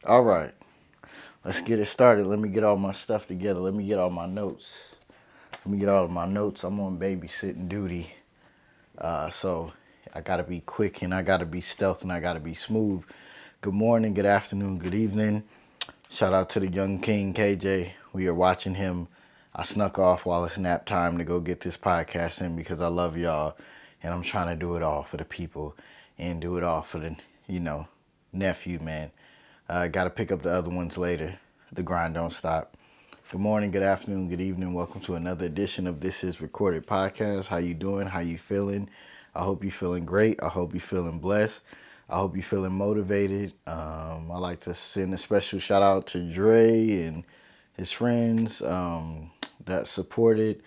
All right, let's get it started. Let me get all my stuff together. Let me get all my notes. Let me get all of my notes. I'm on babysitting duty, so I gotta be quick and I gotta be stealth and I gotta be smooth. Good morning, good afternoon, good evening. Shout out to the young king KJ. We are watching him. I snuck off while it's nap time to go get this podcast in because I love y'all, and I'm trying to do it all for the people and do it all for the you know nephew man. I got to pick up the other ones later. The grind don't stop. Good morning, good afternoon, good evening. Welcome to another edition of This Is Recorded Podcast. How you doing? How you feeling? I hope you feeling great. I hope you feeling blessed. I hope you feeling motivated. I like to send a special shout out to Dre and his friends that supported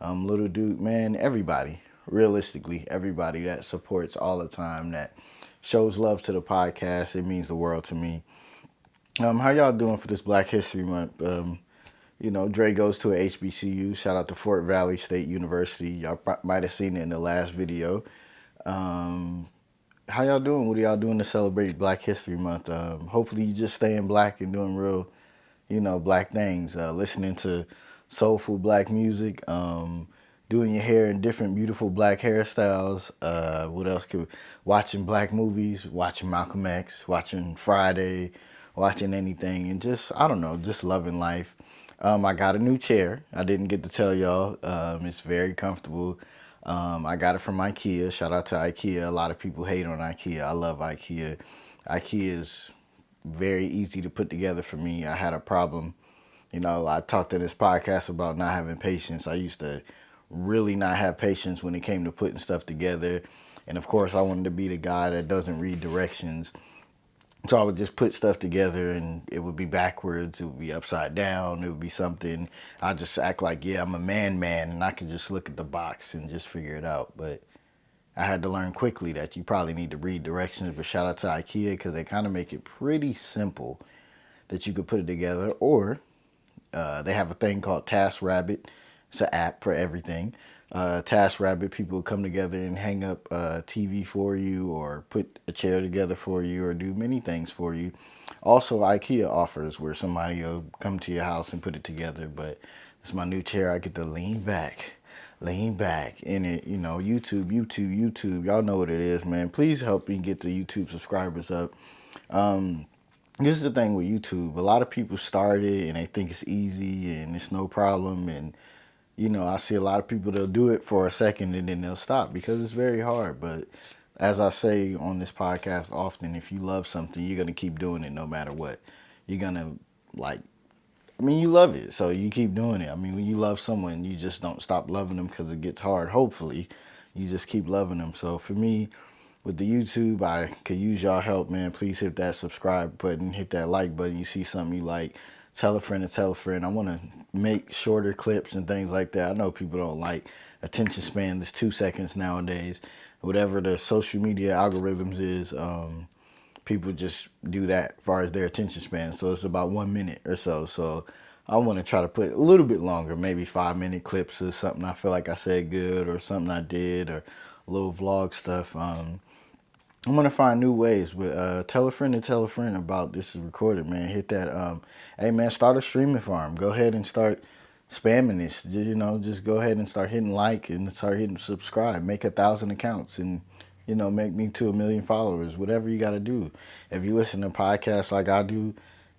Little Duke, man. Everybody, realistically, everybody that supports all the time, that shows love to the podcast. It means the world to me. How y'all doing for this Black History Month? Dre goes to a HBCU. Shout out to Fort Valley State University. Y'all might have seen it in the last video. Um, how y'all doing? What are y'all doing to celebrate Black History Month? Hopefully you just staying black and doing real, black things. Listening to soulful black music. Doing your hair in different beautiful black hairstyles. What else could watching black movies, watching Malcolm X, watching Friday, watching anything, and just I don't know, just loving life. I got a new chair. I didn't get to tell y'all. It's very comfortable. I got it from IKEA. Shout out to IKEA. A lot of people hate on IKEA. I love IKEA. IKEA is very easy to put together for me. I had a problem. I talked in this podcast about not having patience. I used to really not have patience when it came to putting stuff together. And of course, I wanted to be the guy that doesn't read directions. So I would just put stuff together and it would be backwards, it would be upside down, it would be something. I just act like, yeah, I'm a man, and I could just look at the box and just figure it out. But I had to learn quickly that you probably need to read directions. But shout out to IKEA because they kind of make it pretty simple that you could put it together. Or they have a thing called TaskRabbit. It's an app for everything. TaskRabbit, people come together and hang up a TV for you, or put a chair together for you, or do many things for you. Also, IKEA offers where somebody will come to your house and put it together. But it's my new chair. I get to lean back in it. YouTube. Y'all know what it is, man. Please help me get the YouTube subscribers up. This is the thing with YouTube. A lot of people start it and they think it's easy and it's no problem. And, I see a lot of people, they'll do it for a second and then they'll stop because it's very hard. But as I say on this podcast often, if you love something, you're going to keep doing it no matter what. You're going to, you love it. So you keep doing it. When you love someone, you just don't stop loving them because it gets hard. Hopefully, you just keep loving them. So for me, with the YouTube, I could use y'all help, man. Please hit that subscribe button, hit that like button. You see something you like, tell a friend to tell a friend. I want to make shorter clips and things like that. I know people don't like attention span. It's 2 seconds nowadays. Whatever the social media algorithms is, people just do that as far as their attention span. So it's about 1 minute or so. So I want to try to put a little bit longer, maybe 5 minute clips or something I feel like I said good, or something I did, or a little vlog stuff. I'm gonna find new ways. With tell a friend to tell a friend about This Is Recorded, man. Hit that. Hey man, start a streaming farm. Go ahead and start spamming this. Just go ahead and start hitting like and start hitting subscribe. Make 1,000 accounts and make me to 1 million followers. Whatever you got to do. If you listen to podcasts like I do,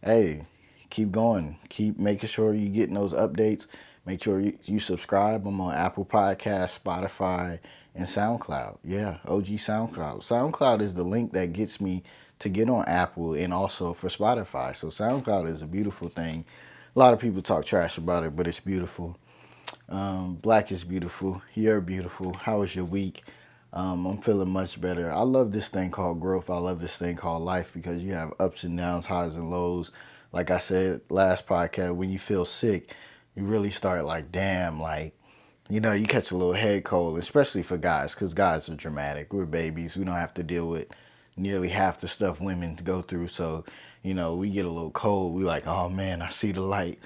hey, keep going. Keep making sure you're getting those updates. Make sure you subscribe. I'm on Apple Podcasts, Spotify, and SoundCloud. Yeah, OG SoundCloud. SoundCloud is the link that gets me to get on Apple and also for Spotify. So SoundCloud is a beautiful thing. A lot of people talk trash about it, but it's beautiful. Black is beautiful. You're beautiful. How was your week? I'm feeling much better. I love this thing called growth. I love this thing called life because you have ups and downs, highs and lows. Like I said last podcast, when you feel sick, you really start like, damn, you catch a little head cold, especially for guys, because guys are dramatic. We're babies. We don't have to deal with nearly half the stuff women go through. So, we get a little cold. We like, oh man, I see the light.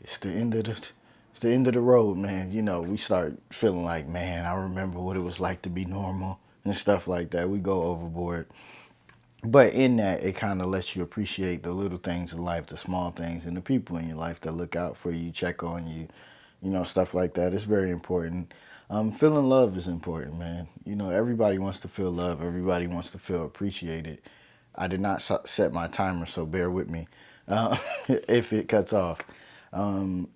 It's the end of the it's the end of the road, man. We start feeling like, man, I remember what it was like to be normal and stuff like that. We go overboard. But in that, it kind of lets you appreciate the little things in life, the small things, and the people in your life that look out for you, check on you, stuff like that. It's very important. Feeling love is important, man. Everybody wants to feel love. Everybody wants to feel appreciated. I did not set my timer, so bear with me if it cuts off.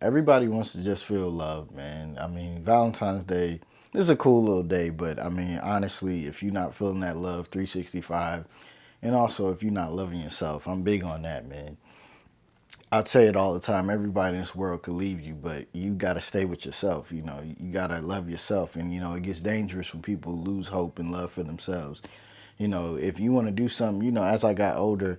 Everybody wants to just feel love, man. I mean, Valentine's Day is a cool little day, but I mean, honestly, if you're not feeling that love 365, and also if you're not loving yourself, I'm big on that, man. I'd say it all the time. Everybody in this world could leave you, but you got to stay with yourself. You got to love yourself. And, it gets dangerous when people lose hope and love for themselves. If you want to do something, as I got older,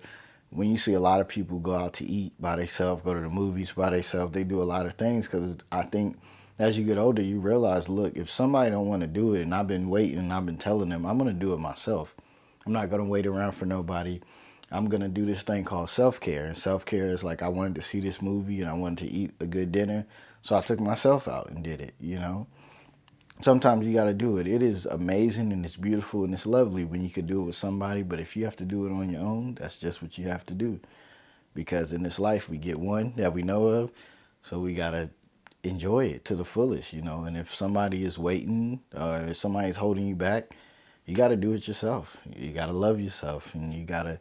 when you see a lot of people go out to eat by themselves, go to the movies by themselves, they do a lot of things because I think as you get older, you realize, look, if somebody don't want to do it and I've been waiting and I've been telling them, I'm going to do it myself. I'm not going to wait around for nobody. I'm going to do this thing called self-care. And self-care is like I wanted to see this movie and I wanted to eat a good dinner. So I took myself out and did it. Sometimes you got to do it. It is amazing and it's beautiful and it's lovely when you can do it with somebody. But if you have to do it on your own, that's just what you have to do. Because in this life, we get one that we know of. So we got to enjoy it to the fullest. And if somebody is waiting or if somebody's holding you back, you got to do it yourself. You got to love yourself and you got to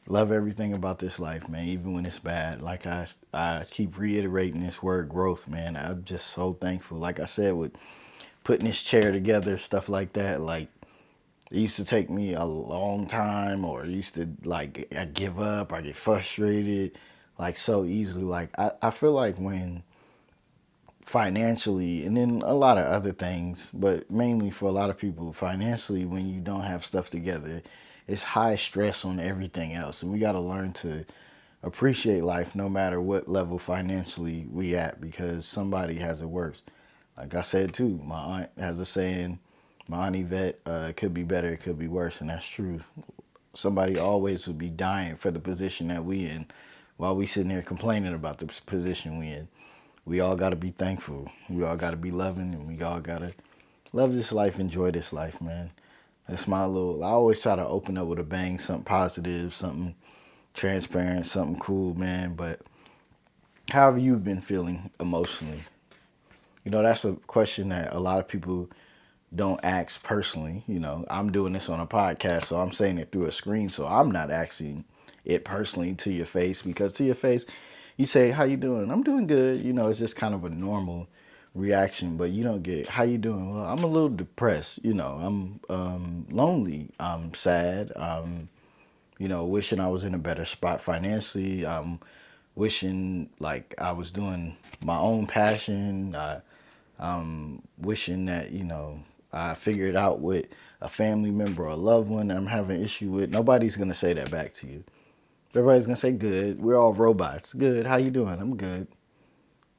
love everything about this life, man, even when it's bad. Like I keep reiterating this word growth, man. I'm just so thankful. Like I said, with putting this chair together, stuff like that, like it used to take me a long time or it used to like I give up, I get frustrated like so easily. Like I feel like when financially and then a lot of other things, but mainly for a lot of people financially, when you don't have stuff together, it's high stress on everything else. And we got to learn to appreciate life no matter what level financially we at because somebody has it worse. Like I said too, my aunt has a saying, my aunt Yvette, it could be better, it could be worse, and that's true. Somebody always would be dying for the position that we in while we sitting there complaining about the position we in. We all got to be thankful. We all got to be loving, and we all got to love this life, enjoy this life, man. That's my little. I always try to open up with a bang, something positive, something transparent, something cool, man. But how have you been feeling emotionally? That's a question that a lot of people don't ask personally. I'm doing this on a podcast, so I'm saying it through a screen, so I'm not asking it personally to your face because to your face, you say, "How you doing?" "I'm doing good." It's just kind of a normal reaction, but you don't get, "How you doing?" "Well, I'm a little depressed. I'm lonely. I'm sad. Wishing I was in a better spot financially. I'm wishing like I was doing my own passion. Wishing that, I figured out with a family member or a loved one that I'm having an issue with." Nobody's going to say that back to you. Everybody's going to say, "Good. We're all robots." "Good. How you doing?" "I'm good."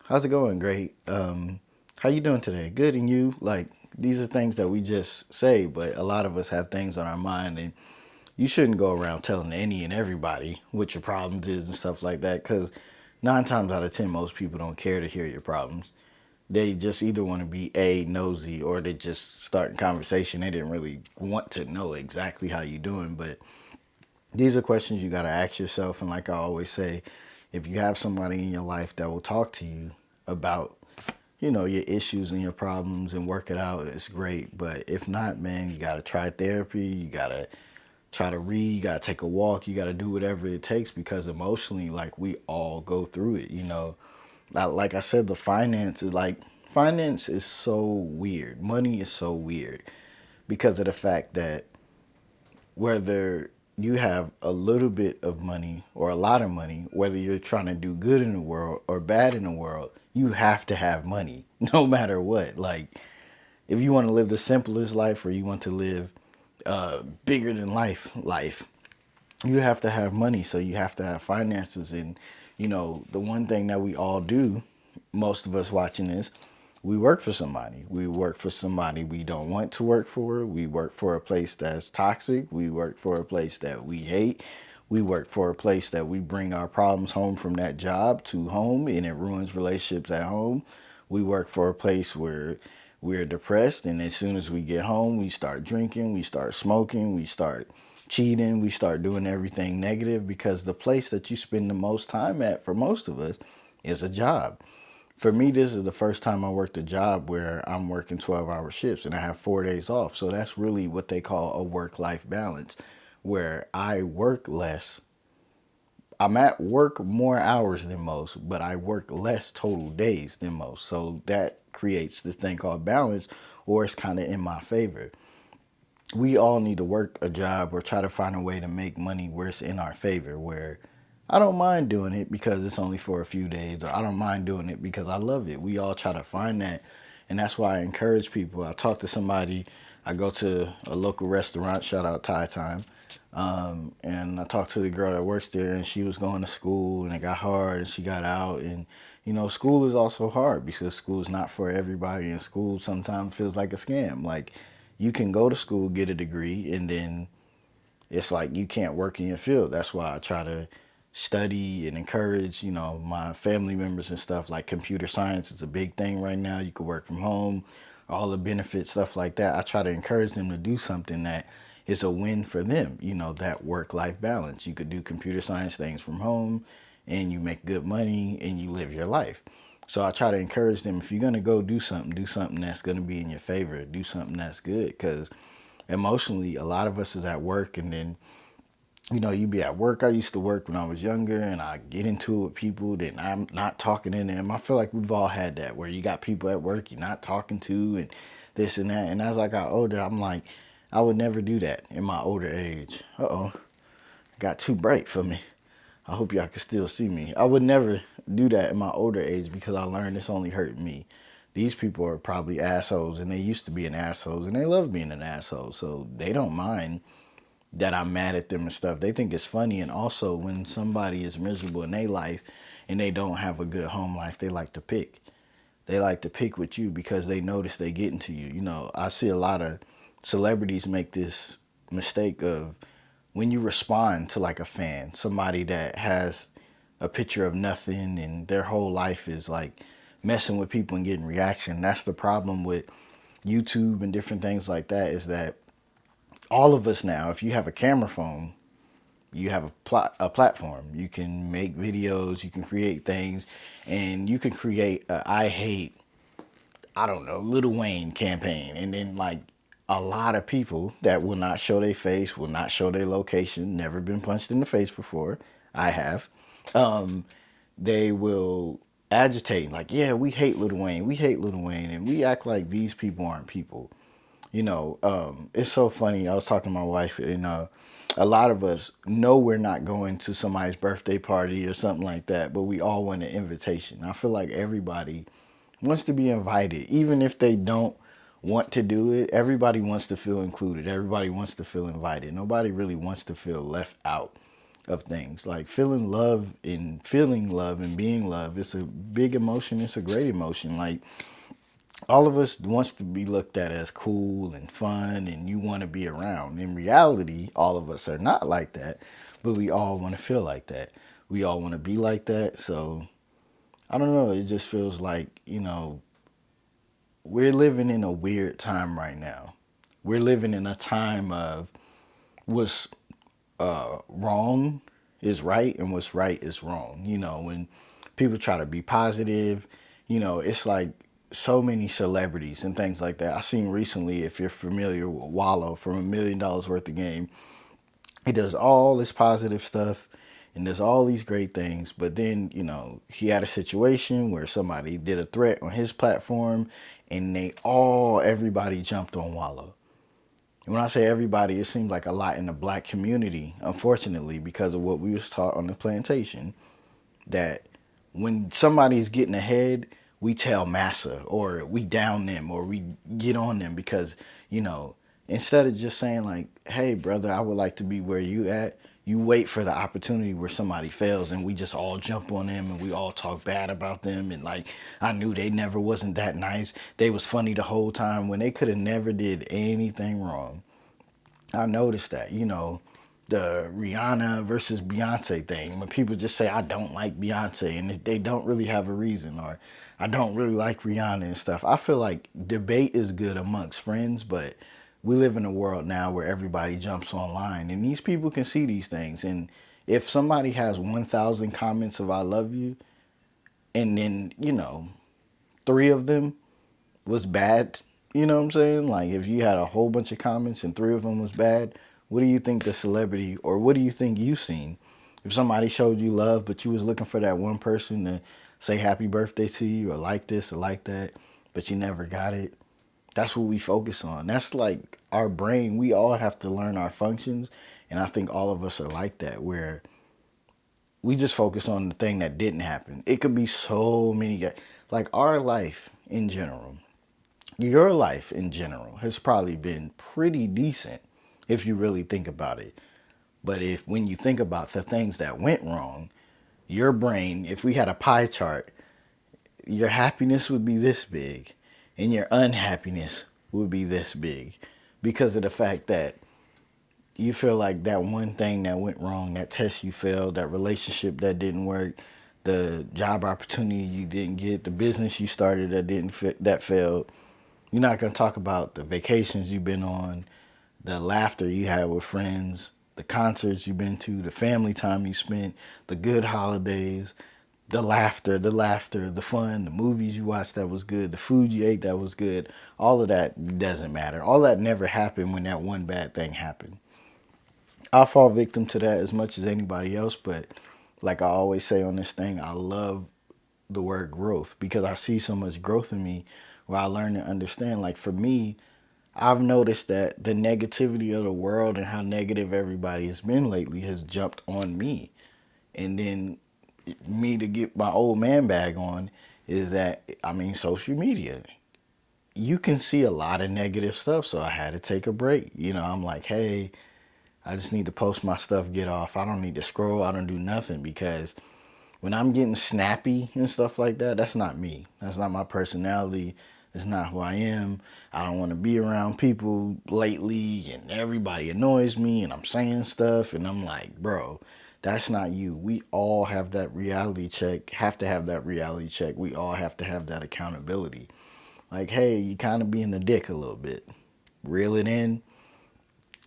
"How's it going?" "Great." How you doing today?" "Good. And you?" Like, these are things that we just say, but a lot of us have things on our mind, and you shouldn't go around telling any and everybody what your problems is and stuff like that, because 9 times out of 10, most people don't care to hear your problems. They just either want to be nosy or they just starting conversation. They didn't really want to know exactly how you doing, but these are questions you got to ask yourself. And like I always say, if you have somebody in your life that will talk to you about, your issues and your problems and work it out, it's great. But if not, man, you got to try therapy. You got to try to read. You got to take a walk. You got to do whatever it takes because emotionally, like we all go through it. Like I said, the finance is so weird. Money is so weird because of the fact that whether you have a little bit of money or a lot of money, whether you're trying to do good in the world or bad in the world, you have to have money no matter what. Like, if you want to live the simplest life or you want to live bigger than life, you have to have money. So you have to have finances. And, the one thing that we all do, most of us watching this, we work for somebody. We work for somebody we don't want to work for. We work for a place that's toxic. We work for a place that we hate. We work for a place that we bring our problems home from that job to home and it ruins relationships at home. We work for a place where we're depressed and as soon as we get home, we start drinking, we start smoking, we start cheating, we start doing everything negative because the place that you spend the most time at for most of us is a job. For me, this is the first time I worked a job where I'm working 12-hour shifts and I have 4 days off. So that's really what they call a work-life balance, where I work less. I'm at work more hours than most, but I work less total days than most. So that creates this thing called balance, or it's kind of in my favor. We all need to work a job or try to find a way to make money where it's in our favor, where I don't mind doing it because it's only for a few days, or I don't mind doing it because I love it. We all try to find that. And that's why I encourage people. I talk to somebody, I go to a local restaurant, shout out Thai Time. And I talked to the girl that works there, and she was going to school, and it got hard, and she got out. And, school is also hard because school is not for everybody, and school sometimes feels like a scam. Like, you can go to school, get a degree, and then it's like you can't work in your field. That's why I try to study and encourage, my family members and stuff. Like computer science is a big thing right now. You can work from home, all the benefits, stuff like that. I try to encourage them to do something that is a win for them, that work-life balance. You could do computer science things from home and you make good money and you live your life. So I try to encourage them, if you're going to go do something that's going to be in your favor. Do something that's good, because emotionally, a lot of us is at work, and then you be at work. I used to work when I was younger, and I get into it with people, then I'm not talking to them. I feel like we've all had that, where you got people at work you're not talking to, and this and that. And as I got older, I'm like, I would never do that in my older age. Got too bright for me. I hope y'all can still see me. I would never do that in my older age because I learned it's only hurt me. These people are probably assholes, and they used to be an assholes, and they love being an asshole, so they don't mind that I'm mad at them and stuff. They think it's funny. And also, when somebody is miserable in their life and they don't have a good home life, they like to pick. They like to pick with you because they notice they get into you. I see a lot of celebrities make this mistake of, when you respond to like a fan, somebody that has a picture of nothing and their whole life is like messing with people and getting reaction. That's the problem with YouTube and different things like that, is that all of us now, if you have a camera phone, you have a platform. You can make videos, you can create things, and you can create a I hate, I don't know, Lil Wayne campaign. And then like a lot of people that will not show their face, will not show their location, never been punched in the face before. I have. They will agitate like, yeah, we hate Lil Wayne. We hate Lil Wayne. And we act like these people aren't people. It's so funny. I was talking to my wife, and a lot of us know we're not going to somebody's birthday party or something like that, but we all want an invitation. I feel like everybody wants to be invited, even if they don't want to do it. Everybody wants to feel included. Everybody wants to feel invited. Nobody really wants to feel left out of things. Like feeling love and being loved. It's a big emotion. It's a great emotion. Like, all of us wants to be looked at as cool and fun, and you want to be around. In reality, all of us are not like that, but we all want to feel like that. We all want to be like that. So I don't know. It just feels like, we're living in a weird time right now. We're living in a time of what's wrong is right and what's right is wrong. When people try to be positive, it's like so many celebrities and things like that. I seen recently, if you're familiar with Wallow from $1 Million Worth of Game, he does all this positive stuff and does all these great things. But then, he had a situation where somebody did a threat on his platform, and everybody jumped on Wallow. And when I say everybody, it seems like a lot in the black community, unfortunately, because of what we was taught on the plantation, that when somebody's getting ahead, we tell massa, or we down them, or we get on them, because, instead of just saying like, hey brother, I would like to be where you at, you wait for the opportunity where somebody fails, and we just all jump on them and we all talk bad about them, and like, I knew they never wasn't that nice. They was funny the whole time when they could have never did anything wrong. I noticed that, the Rihanna versus Beyonce thing, when people just say, I don't like Beyonce, and they don't really have a reason, or I don't really like Rihanna and stuff. I feel like debate is good amongst friends, but we live in a world now where everybody jumps online, and these people can see these things. And if somebody has 1,000 comments of "I love you," and then, three of them was bad, you know what I'm saying? Like, if you had a whole bunch of comments and three of them was bad, what do you think the celebrity, or what do you think you seen? If somebody showed you love, but you was looking for that one person to say happy birthday to you, or like this or like that, but you never got it, that's what we focus on. That's like our brain. We all have to learn our functions. And I think all of us are like that, where we just focus on the thing that didn't happen. It could be so many, like our life in general, your life in general has probably been pretty decent if you really think about it. But if when you think about the things that went wrong, your brain, if we had a pie chart, your happiness would be this big and your unhappiness would be this big, because of the fact that you feel like that one thing that went wrong, that test you failed, that relationship that didn't work, the job opportunity you didn't get, the business you started that didn't fit, that failed. You're not going to talk about the vacations you've been on, the laughter you had with friends, the concerts you've been to, the family time you spent, the good holidays, the laughter, the fun, the movies you watched that was good, the food you ate that was good. All of that doesn't matter. All that never happened when that one bad thing happened. I fall victim to that as much as anybody else, but like I always say on this thing, I love the word growth, because I see so much growth in me where I learn to understand. Like for me, I've noticed that the negativity of the world and how negative everybody has been lately has jumped on me. And then me to get my old man bag on is that, I mean, social media. You can see a lot of negative stuff, so I had to take a break. I'm like, hey, I just need to post my stuff, get off. I don't need to scroll. I don't do nothing, because when I'm getting snappy and stuff like that, that's not me. That's not my personality. It's not who I am. I don't want to be around people lately, and everybody annoys me, and I'm saying stuff, and I'm like, bro, that's not you. We all have that reality check, have to have that reality check. We all have to have that accountability. Like, hey, you kind of being a dick a little bit. Reel it in.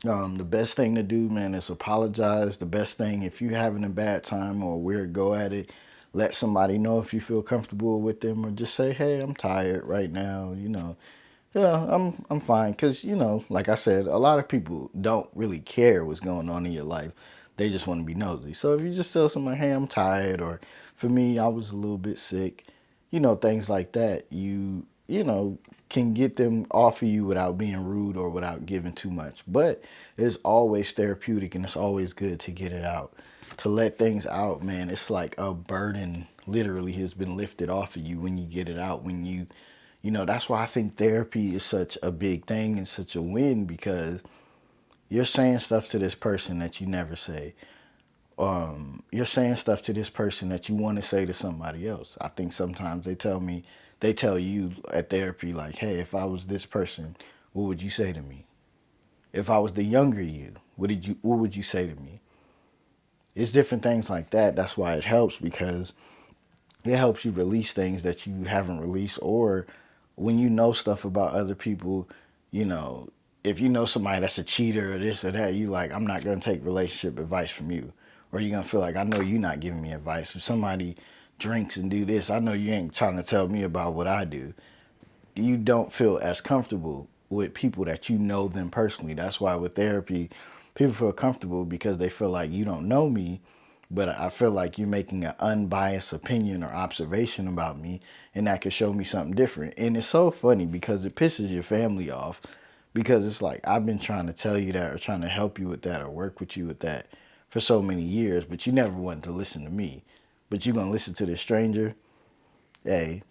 The best thing to do, man, is apologize. The best thing, if you're having a bad time or a weird go at it, let somebody know if you feel comfortable with them, or just say, hey, I'm tired right now. Yeah, I'm fine. Because, like I said, a lot of people don't really care what's going on in your life. They just want to be nosy. So if you just tell somebody, hey, I'm tired, or for me, I was a little bit sick, things like that, can get them off of you without being rude or without giving too much. But it's always therapeutic, and it's always good to get it out. To let things out, man, it's like a burden literally has been lifted off of you when you get it out. That's why I think therapy is such a big thing and such a win, because you're saying stuff to this person that you never say. You're saying stuff to this person that you want to say to somebody else. I think sometimes they tell you at therapy, like, hey, if I was this person, what would you say to me? If I was the younger you, what would you say to me? It's different things like that. That's why it helps, because it helps you release things that you haven't released. Or when you know stuff about other people, you know, if you know somebody that's a cheater or this or that, you like, I'm not going to take relationship advice from you. Or you're going to feel like, I know you're not giving me advice. If somebody drinks and do this, I know you ain't trying to tell me about what I do. You don't feel as comfortable with people that you know them personally. That's why with therapy, people feel comfortable, because they feel like you don't know me, but I feel like you're making an unbiased opinion or observation about me, and that could show me something different. And it's so funny, because it pisses your family off, because it's like, I've been trying to tell you that, or trying to help you with that, or work with you with that for so many years, but you never wanted to listen to me. But you're going to listen to this stranger? Hey,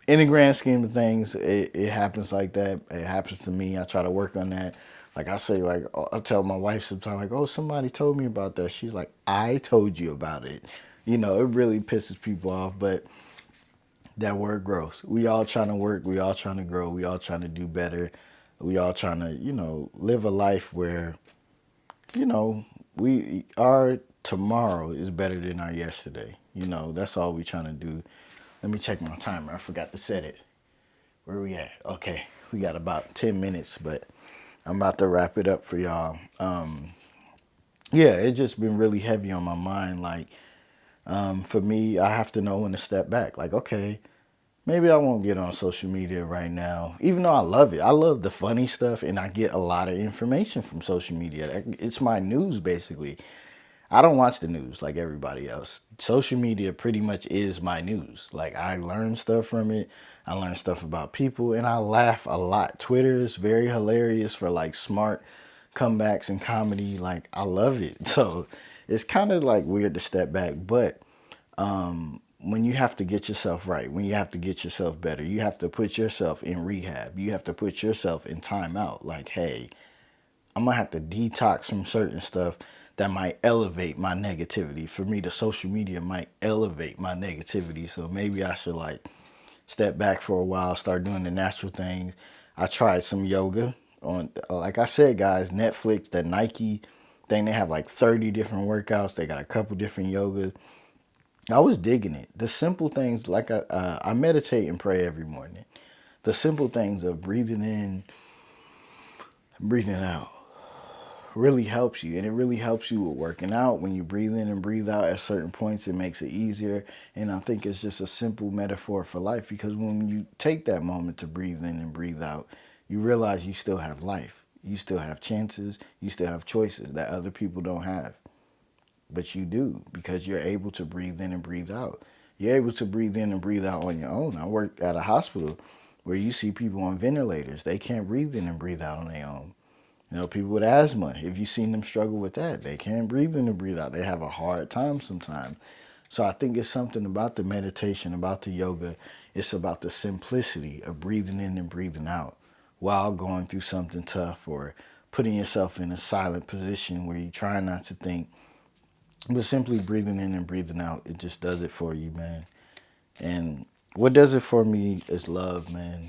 in the grand scheme of things, it happens like that. It happens to me. I try to work on that. Like I say, like I tell my wife sometimes, like, oh, somebody told me about that. She's like, I told you about it. It really pisses people off, but that word growth. We all trying to work. We all trying to grow. We all trying to do better. We all trying to, live a life where, our tomorrow is better than our yesterday. That's all we trying to do. Let me check my timer. I forgot to set it. Where we at? Okay, we got about 10 minutes, but I'm about to wrap it up for y'all. Yeah, it just been really heavy on my mind. Like, for me, I have to know when to step back. Like, okay, maybe I won't get on social media right now, even though I love it. I love the funny stuff, and I get a lot of information from social media. It's my news, basically. I don't watch the news like everybody else. Social media pretty much is my news. Like, I learn stuff from it. I learn stuff about people, and I laugh a lot. Twitter is very hilarious for like smart comebacks and comedy. Like, I love it. So it's kind of like weird to step back, but when you have to get yourself right, when you have to get yourself better, you have to put yourself in rehab. You have to put yourself in timeout. Like, hey, I'm gonna have to detox from certain stuff that might elevate my negativity. For me, the social media might elevate my negativity. So maybe I should like step back for a while, start doing the natural things. I tried some yoga on, like I said, guys, Netflix, the Nike thing. They have like 30 different workouts. They got a couple different yogas. I was digging it. The simple things, like I meditate and pray every morning. The simple things of breathing in, breathing out really helps you. And it really helps you with working out. When you breathe in and breathe out at certain points, it makes it easier. And I think it's just a simple metaphor for life, because when you take that moment to breathe in and breathe out, you realize you still have life. You still have chances. You still have choices that other people don't have. But you do, because you're able to breathe in and breathe out. You're able to breathe in and breathe out on your own. I work at a hospital where you see people on ventilators. They can't breathe in and breathe out on their own. You know, people with asthma, if you've seen them struggle with that, they can't breathe in and breathe out. They have a hard time sometimes. So I think it's something about the meditation, about the yoga. It's about the simplicity of breathing in and breathing out while going through something tough, or putting yourself in a silent position where you try not to think, but simply breathing in and breathing out. It just does it for you, man. And what does it for me is love, man.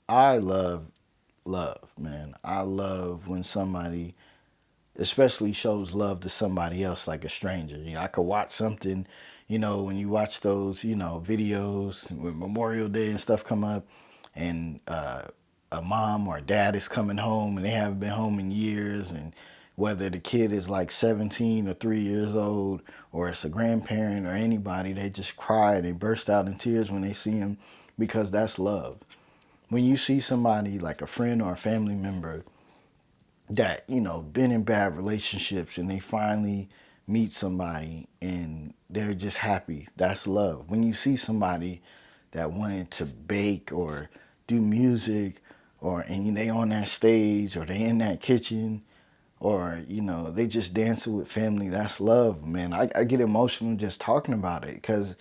I love, man. I love when somebody especially shows love to somebody else, like a stranger. You know, I could watch something, you know, when you watch those, you know, videos when Memorial Day and stuff come up, and a mom or a dad is coming home and they haven't been home in years, and whether the kid is like 17 or 3 years old, or it's a grandparent or anybody, they just cry, they burst out in tears when they see him, because that's love. When you see somebody like a friend or a family member that, you know, been in bad relationships, and they finally meet somebody and they're just happy, that's love. When you see somebody that wanted to bake or do music, or and they on that stage, or they in that kitchen, or you know, they just dancing with family, that's love, man. I get emotional just talking about it, because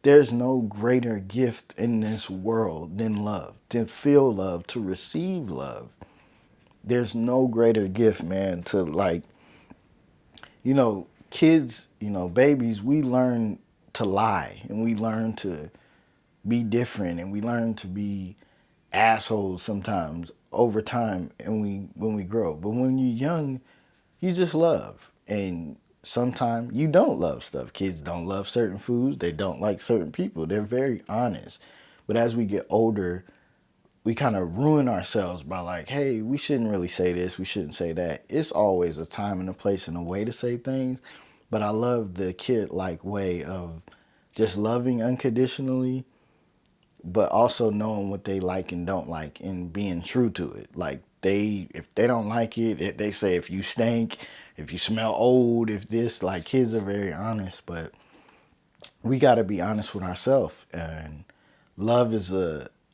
there's no greater gift in this world than love. To feel love, to receive love, there's no greater gift, man. To like, you know, kids, you know, babies, we learn to lie, and we learn to be different, and we learn to be assholes sometimes over time, and when we grow. But when you're young, you just love. And sometimes you don't love stuff. Kids don't love certain foods, they don't like certain people. They're very honest. But as we get older, we kind of ruin ourselves by like, hey, we shouldn't really say this, we shouldn't say that. It's always a time and a place and a way to say things. But I love the kid like way of just loving unconditionally, but also knowing what they like and don't like, and being true to it. Like, if they don't like it, they say, if you stink, if you smell old, if this, like, kids are very honest. But we got to be honest with ourselves. And love is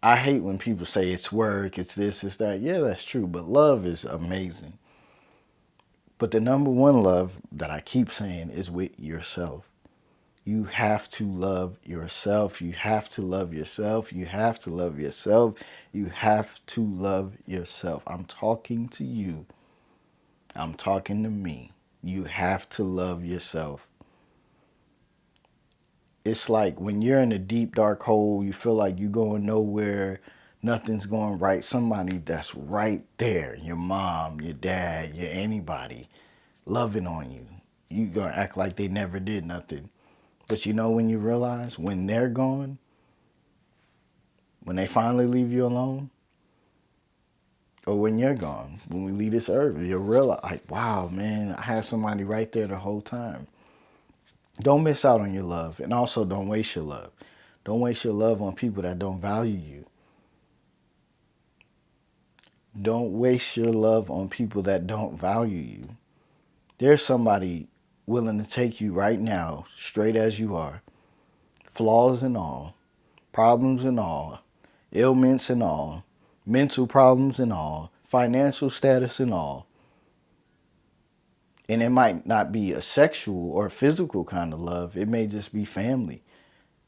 I hate when people say it's work, it's this, it's that. Yeah, that's true, but love is amazing. But the number one love that I keep saying is with yourself. You have to love yourself. You have to love yourself. You have to love yourself. You have to love yourself. I'm talking to you. I'm talking to me. You have to love yourself. It's like when you're in a deep, dark hole, you feel like you're going nowhere, nothing's going right. Somebody that's right there, your mom, your dad, your anybody, loving on you. You gonna act like they never did nothing. But you know, when you realize when they're gone, when they finally leave you alone, or when you're gone, when we leave this earth, you'll realize, like, wow, man, I had somebody right there the whole time. Don't miss out on your love, and also don't waste your love. Don't waste your love on people that don't value you. Don't waste your love on people that don't value you. There's somebody willing to take you right now, straight as you are, flaws and all, problems and all, ailments and all, mental problems and all, financial status and all. And it might not be a sexual or physical kind of love. It may just be family.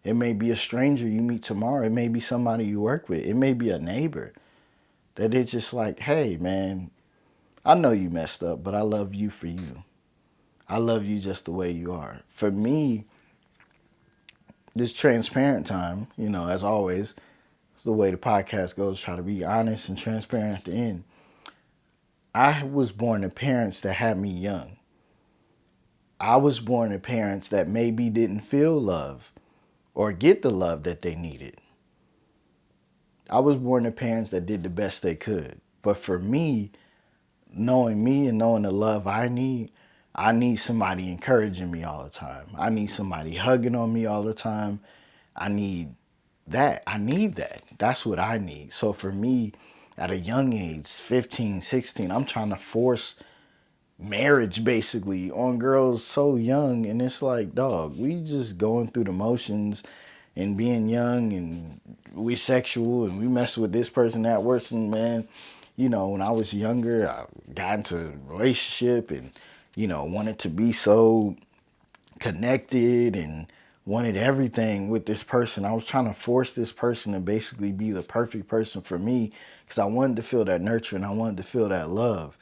It may be a stranger you meet tomorrow. It may be somebody you work with. It may be a neighbor that it's just like, hey, man, I know you messed up, but I love you for you. I love you just the way you are. For me, this transparent time, as always, it's the way the podcast goes, try to be honest and transparent at the end. I was born to parents that had me young. I was born to parents that maybe didn't feel love or get the love that they needed. I was born to parents that did the best they could. But for me and knowing the love I need somebody encouraging me all the time. I need somebody hugging on me all the time. I need that. That's what I need. So for me, at a young age, 15, 16, I'm trying to force marriage basically on girls so young, and it's like, dog, we just going through the motions and being young, and we sexual and we mess with this person, that person, man. When I was younger, I got into a relationship and, wanted to be so connected and wanted everything with this person. I was trying to force this person to basically be the perfect person for me because I wanted to feel that nurture and I wanted to feel that love,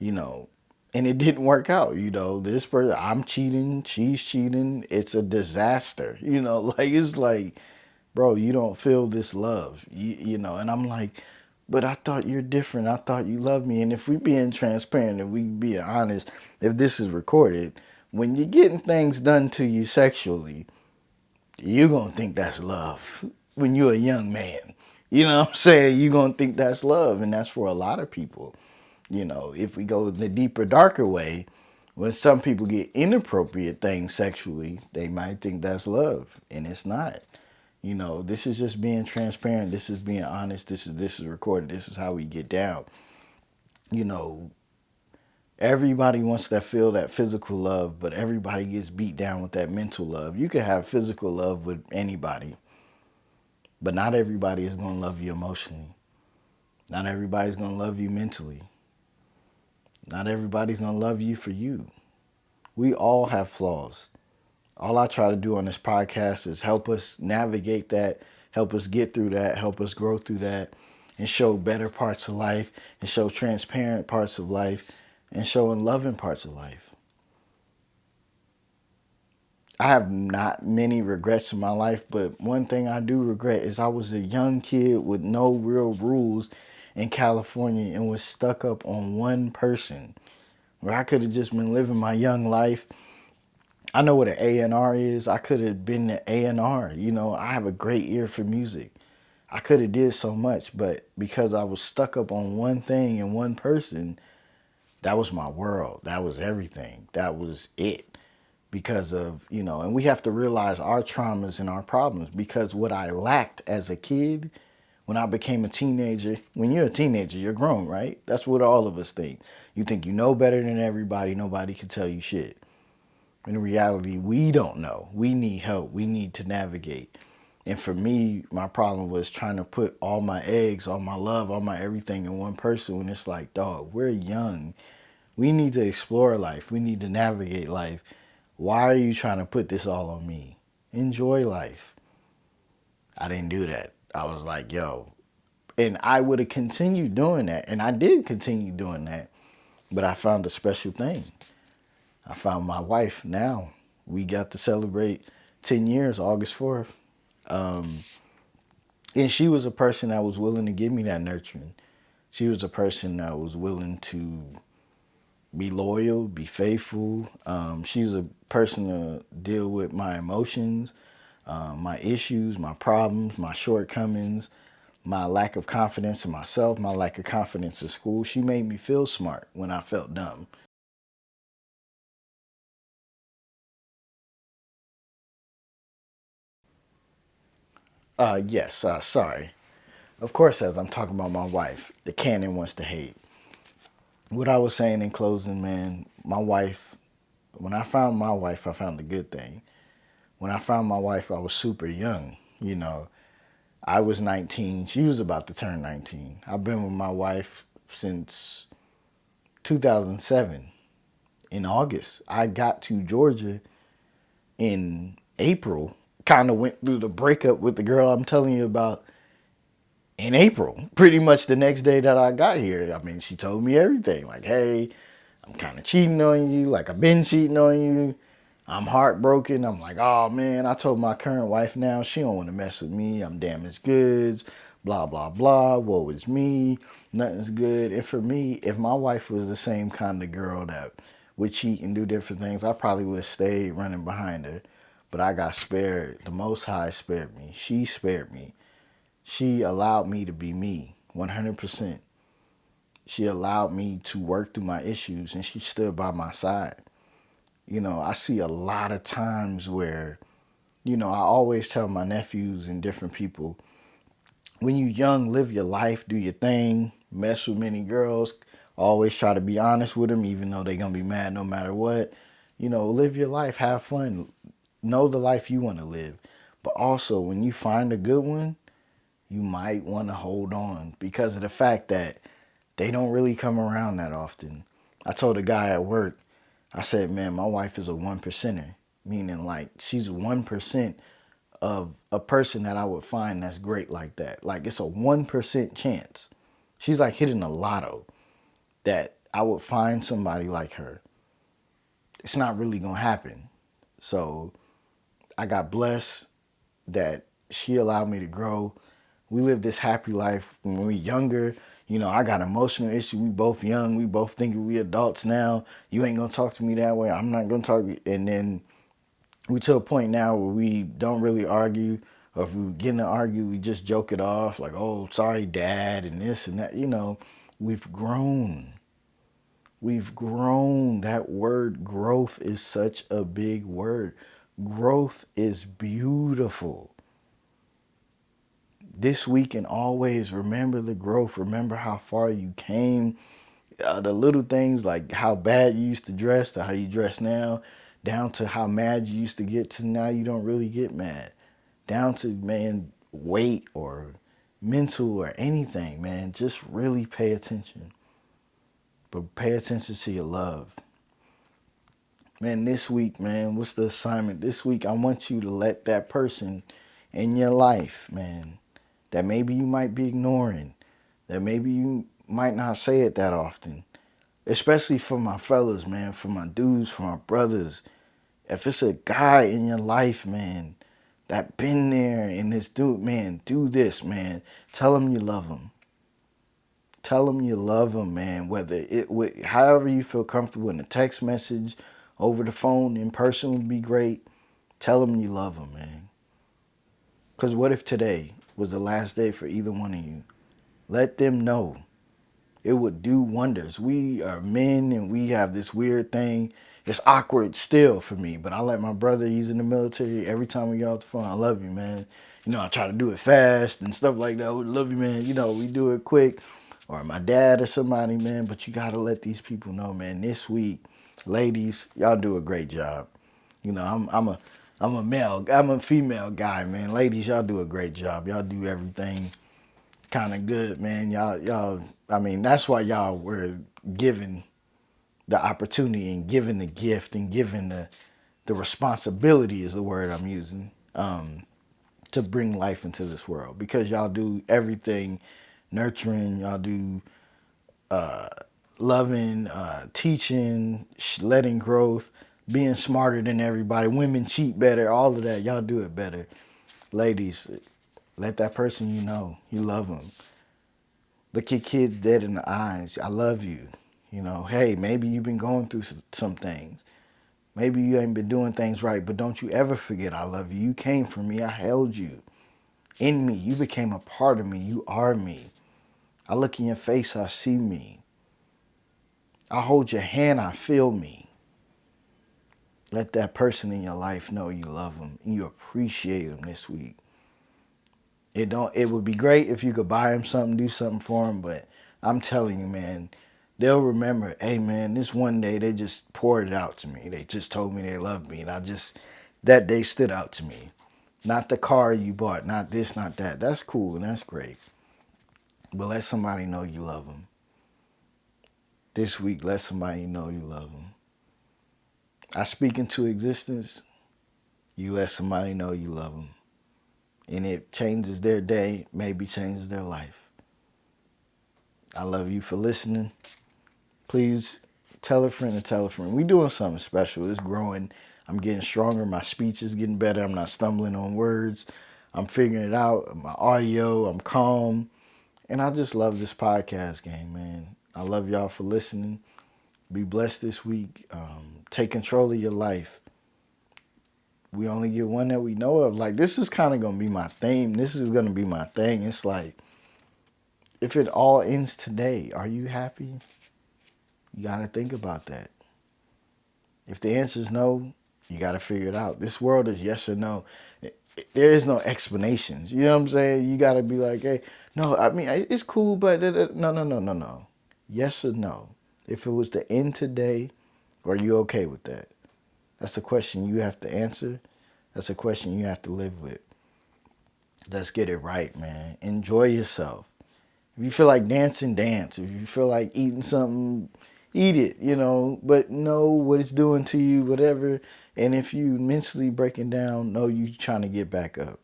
and it didn't work out. This person, I'm cheating, she's cheating. It's a disaster, it's like, bro, you don't feel this love, and I'm like, but I thought you're different. I thought you loved me. And if we being transparent and we being honest, if this is recorded, when you're getting things done to you sexually, you're going to think that's love when you're a young man. You know what I'm saying? You're going to think that's love. And that's for a lot of people. If we go the deeper, darker way, when some people get inappropriate things sexually, they might think that's love. And it's not. This is just being transparent. This is being honest. This is recorded. This is how we get down. Everybody wants to feel that physical love, but everybody gets beat down with that mental love. You can have physical love with anybody, but not everybody is going to love you emotionally. Not everybody's going to love you mentally. Not everybody's going to love you for you. We all have flaws. All I try to do on this podcast is help us navigate that, help us get through that, help us grow through that, and show better parts of life, and show transparent parts of life, and show loving parts of life. I have not many regrets in my life, but one thing I do regret is I was a young kid with no real rules in California and was stuck up on one person where I could have just been living my young life. I know what an A&R is. I could have been an A&R. I have a great ear for music. I could have did so much, but because I was stuck up on one thing and one person, that was my world. That was everything. That was it. Because of, and we have to realize our traumas and our problems, because what I lacked as a kid, when I became a teenager, when you're a teenager, you're grown, right? That's what all of us think. You think you know better than everybody. Nobody can tell you shit. In reality, we don't know. We need help. We need to navigate. And for me, my problem was trying to put all my eggs, all my love, all my everything in one person when it's like, dog, we're young. We need to explore life. We need to navigate life. Why are you trying to put this all on me? Enjoy life. I didn't do that. I was like, yo. And I would have continued doing that. And I did continue doing that. But I found a special thing. I found my wife now. We got to celebrate 10 years, August 4th. And she was a person that was willing to give me that nurturing. She was a person that was willing to be loyal, be faithful. She's a person to deal with my emotions, my issues, my problems, my shortcomings, my lack of confidence in myself, my lack of confidence in school. She made me feel smart when I felt dumb. Yes, sorry. Of course, as I'm talking about my wife, the canon wants to hate. What I was saying in closing, man, my wife, when I found my wife, I found a good thing. When I found my wife, I was super young. I was 19. She was about to turn 19. I've been with my wife since 2007 in August. I got to Georgia in April. Kind of went through the breakup with the girl I'm telling you about in April. Pretty much the next day that I got here. I mean, she told me everything. Like, hey, I'm kind of cheating on you. Like, I've been cheating on you. I'm heartbroken. I'm like, oh man, I told my current wife now she don't want to mess with me. I'm damaged goods, blah, blah, blah. Woe is me. Nothing's good. And for me, if my wife was the same kind of girl that would cheat and do different things, I probably would have stayed running behind her. But I got spared. The Most High spared me. She spared me. She allowed me to be me 100%. She allowed me to work through my issues and she stood by my side. I see a lot of times where, I always tell my nephews and different people, when you young, live your life, do your thing, mess with many girls, always try to be honest with them, even though they're going to be mad no matter what. Live your life, have fun, know the life you want to live. But also, when you find a good one, you might want to hold on because of the fact that they don't really come around that often. I told a guy at work, I said, man, my wife is a one percenter, meaning like she's 1% of a person that I would find that's great like that. Like it's a 1% chance. She's like hitting a lotto that I would find somebody like her. It's not really going to happen. So I got blessed that she allowed me to grow. We live this happy life when we younger. I got emotional issues. We both young. We both thinking we adults now. You ain't gonna talk to me that way. I'm not gonna talk to you. And then we to a point now where we don't really argue. Or if we get in an argue, we just joke it off. Like, oh, sorry, dad, and this and that. We've grown. We've grown. That word growth is such a big word. Growth is beautiful. This week and always remember the growth. Remember how far you came. The little things like how bad you used to dress to how you dress now, down to how mad you used to get to now you don't really get mad. Down to, man, weight or mental or anything, man. Just really pay attention. But pay attention to your love. Man, this week, man, what's the assignment? This week, I want you to let that person in your life, man, that maybe you might be ignoring, that maybe you might not say it that often, especially for my fellas, man, for my dudes, for my brothers. If it's a guy in your life, man, that been there and this dude, man, do this, man. Tell him you love him. Tell him you love him, man. However you feel comfortable in a text message, over the phone, in person would be great. Tell him you love him, man. Because what if today was the last day for either one of you? Let them know. It would do wonders. We are men and we have this weird thing. It's awkward still for me, but I let my brother, he's in the military, every time we get off the phone, I love you, man. I try to do it fast and stuff like that. We love you, man. We do it quick. Or my dad or somebody, man. But you got to let these people know, man, this week, ladies, y'all do a great job. I'm a female guy, man. Ladies, y'all do a great job. Y'all do everything kind of good, man. Y'all. I mean, that's why y'all were given the opportunity and given the gift and given the responsibility is the word I'm using to bring life into this world because y'all do everything, nurturing. Y'all do loving, teaching, letting growth, being smarter than everybody. Women cheat better. All of that. Y'all do it better. Ladies, let that person you love them. Look your kids dead in the eyes. I love you. Hey, maybe you've been going through some things. Maybe you ain't been doing things right, but don't you ever forget I love you. You came for me. I held you. in me. You became a part of me. You are me. I look in your face, I see me. I hold your hand, I feel me. Let that person in your life know you love them and you appreciate them this week. It would be great if you could buy them something, do something for them, but I'm telling you, man, they'll remember, hey man, this one day they just poured it out to me. They just told me they loved me, and that day stood out to me. Not the car you bought, not this, not that. That's cool and that's great. But let somebody know you love them. This week, let somebody know you love them. I speak into existence. You let somebody know you love them. And it changes their day, maybe changes their life. I love you for listening. Please tell a friend to tell a friend. We're doing something special. It's growing. I'm getting stronger. My speech is getting better. I'm not stumbling on words. I'm figuring it out. My audio, I'm calm. And I just love this podcast game, man. I love y'all for listening. Be blessed this week. Take control of your life. We only get one that we know of. Like, this is kind of going to be my theme. This is going to be my thing. It's like, if it all ends today, are you happy? You got to think about that. If the answer is no, you got to figure it out. This world is yes or no. There is no explanations. You know what I'm saying? You got to be like, hey, no, I mean, it's cool, but no. Yes or no. If it was to end today, are you okay with that? That's a question you have to answer. That's a question you have to live with. Let's get it right, man. Enjoy yourself. If you feel like dancing, dance. If you feel like eating something, eat it, but know what it's doing to you, whatever. And if you mentally breaking down, know you trying to get back up.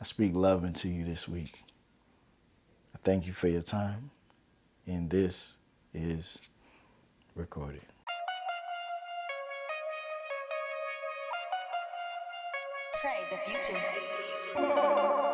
I speak love into you this week. I thank you for your time. And this is recorded. Trey, the future.